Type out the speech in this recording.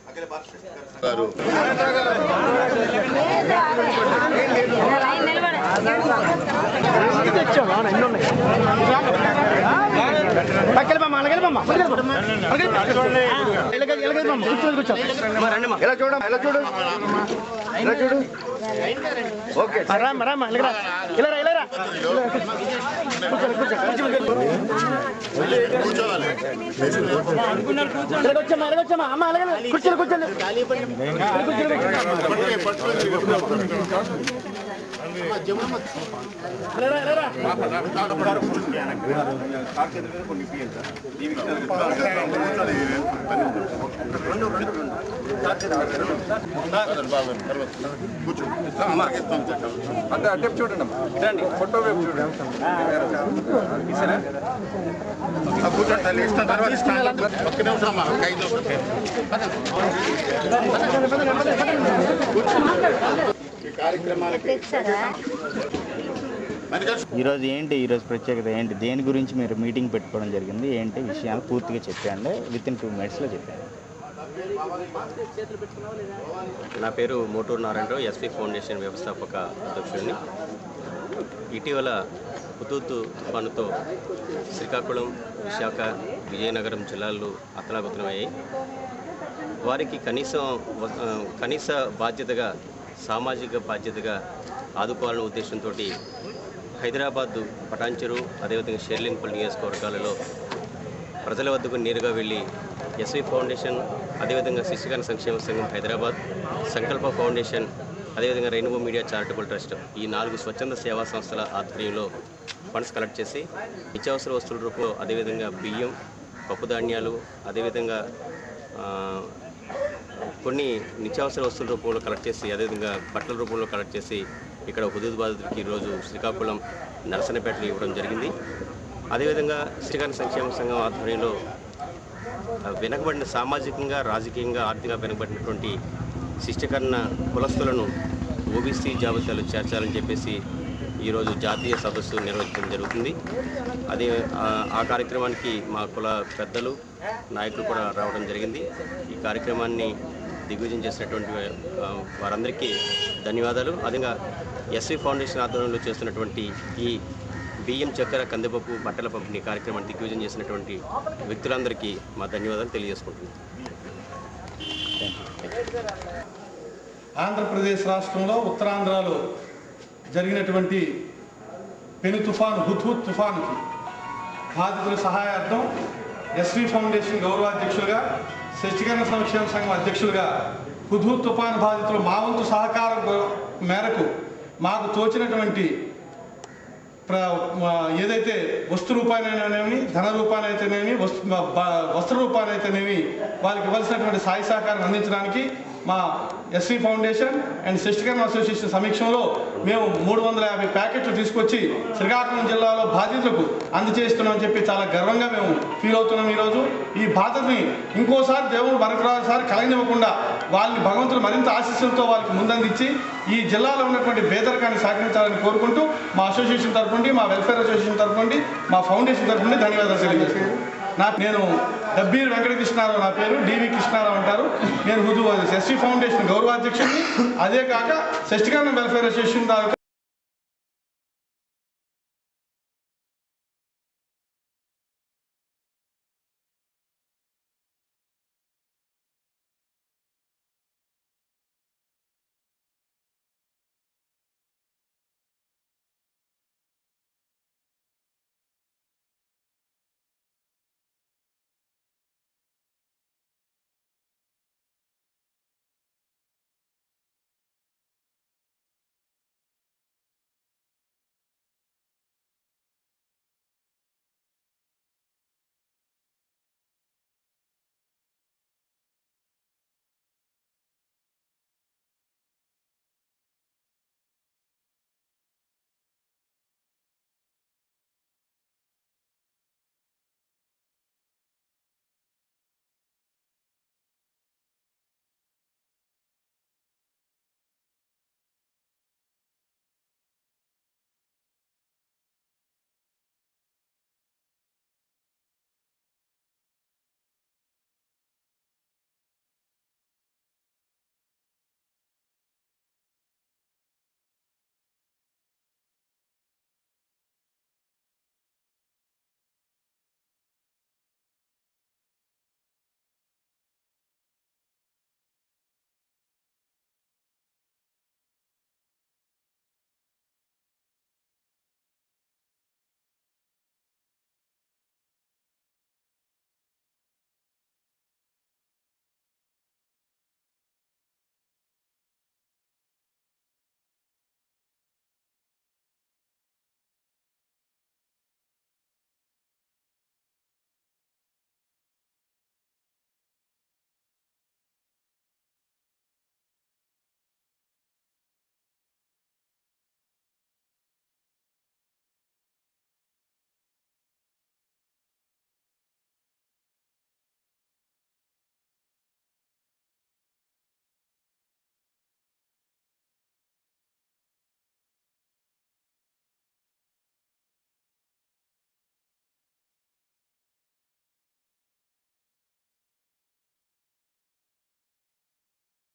అఖిల భారత చూడు ఓకే అంటే అటెంప్ చూడండి ఫోటో వైపు చూడండి ఈరోజు ఏంటి, ఈరోజు ప్రత్యేకత ఏంటి, దేని గురించి మీరు మీటింగ్ పెట్టుకోవడం జరిగింది, ఏంటి విషయాలు పూర్తిగా చెప్పండి. వితిన్ 2 minutesలో చెప్పండి. నా పేరు మోటూరు నారాయణరావు, ఎస్పీ ఫౌండేషన్ వ్యవస్థాపక అధ్యక్షుడిని. ఇటీవల హుదూద్ తుఫానుతో శ్రీకాకుళం, విశాఖ, విజయనగరం జిల్లాలు అతలాకుతలమయ్యాయి. వారికి కనీస బాధ్యతగా, సామాజిక బాధ్యతగా ఆదుకోవాలనే ఉద్దేశంతో హైదరాబాద్ పటాన్చెరు, అదేవిధంగా షేర్లింగపల్లి నియోజకవర్గాలలో ప్రజల వద్దకు నేరుగా వెళ్ళి ఎస్వి ఫౌండేషన్, అదేవిధంగా శిశుకన్య సంక్షేమ సంఘం హైదరాబాద్, సంకల్ప ఫౌండేషన్, అదేవిధంగా రెయిన్బో మీడియా చారిటబుల్ ట్రస్ట్, ఈ 4 స్వచ్ఛంద సేవా సంస్థల ఆధ్వర్యంలో ఫండ్స్ కలెక్ట్ చేసి నిత్యావసర వస్తువుల రూపంలో, అదేవిధంగా బియ్యం, పప్పు ధాన్యాలు, అదేవిధంగా కొన్ని నిత్యావసర వస్తువుల రూపంలో కలెక్ట్ చేసి, అదేవిధంగా బట్టల రూపంలో కలెక్ట్ చేసి ఇక్కడ హుదూద్ బాధితులకి ఈరోజు శ్రీకాకుళం, నరసన్నపేటలో ఇవ్వడం జరిగింది. అదేవిధంగా శిశుకన్య సంక్షేమ సంఘం ఆధ్వర్యంలో వెనకబడిన, సామాజికంగా, రాజకీయంగా, ఆర్థికంగా వెనకబడినటువంటి శిశుకన్య కులస్తులను ఓబీసీ జాబితాలో చేర్చాలని చెప్పేసి ఈరోజు జాతీయ సదస్సు నిర్వహించడం జరుగుతుంది. అదే ఆ కార్యక్రమానికి మా కుల పెద్దలు, నాయకులు కూడా రావడం జరిగింది. ఈ కార్యక్రమాన్ని దిగ్విజయం చేసినటువంటి వారందరికీ ధన్యవాదాలు. అదేవిధంగా ఎస్వి ఫౌండేషన్ ఆధ్వర్యంలో చేస్తున్నటువంటి ఈ బియ్యం, చక్కెర, కందిపప్పు, బట్టల పంపిణీ కార్యక్రమాన్ని దిగ్విజయం చేసినటువంటి వ్యక్తులందరికీ మా ధన్యవాదాలు తెలియజేసుకుంటున్నాం. ఆంధ్రప్రదేశ్ రాష్ట్రంలో ఉత్తరాంధ్రలో జరిగినటువంటి పెను తుఫాను, హుద్హుద్ తుఫానుకి బాధితుల సహాయార్థం ఎస్వి ఫౌండేషన్ గౌరవాధ్యక్షులుగా, శిశుకన్య సంక్షేమ సంఘం అధ్యక్షులుగా హుద్హుద్ తుఫాను బాధితులు మా వంతు సహకారం మేరకు మాకు తోచినటువంటి ఏదైతే వస్తు రూపాయనైతేనేమి, ధన రూపాయనైతేనేమి, వస్త్ర రూపాయనైతేనేమి వాళ్ళకి ఇవ్వాల్సినటువంటి సాయ సహకారం అందించడానికి మా ఎస్వి ఫౌండేషన్ అండ్ శిశుకన్య అసోసియేషన్ సమీక్షంలో మేము 350 ప్యాకెట్లు తీసుకొచ్చి శ్రీకాకుళం జిల్లాలో బాధితులకు అందజేస్తున్నామని చెప్పి చాలా గర్వంగా మేము ఫీల్ అవుతున్నాం. ఈరోజు ఈ బాధని ఇంకోసారి దేవుడు మరొకసారి కలగనివ్వకుండా వాళ్ళని భగవంతుడు మరింత ఆశీస్సులతో వాళ్ళకి ముందందించి ఈ జిల్లాలో ఉన్నటువంటి పేదరికాన్ని సహకరించాలని కోరుకుంటూ మా అసోసియేషన్ తరఫు నుండి, మా వెల్ఫేర్ అసోసియేషన్ తరఫు నుండి, మా ఫౌండేషన్ తరఫు నుండి ధన్యవాదాలు తెలియజేస్తున్నాను. నేను డబ్బీర్ వెంకటకృష్ణారావు, నా పేరు డివి కృష్ణారావు అంటారు. నేను ఎస్వి ఫౌండేషన్ గౌరవాధ్యక్షుడిని. అదే కాక శిశుకన్య వెల్ఫేర్ అసోసియేషన్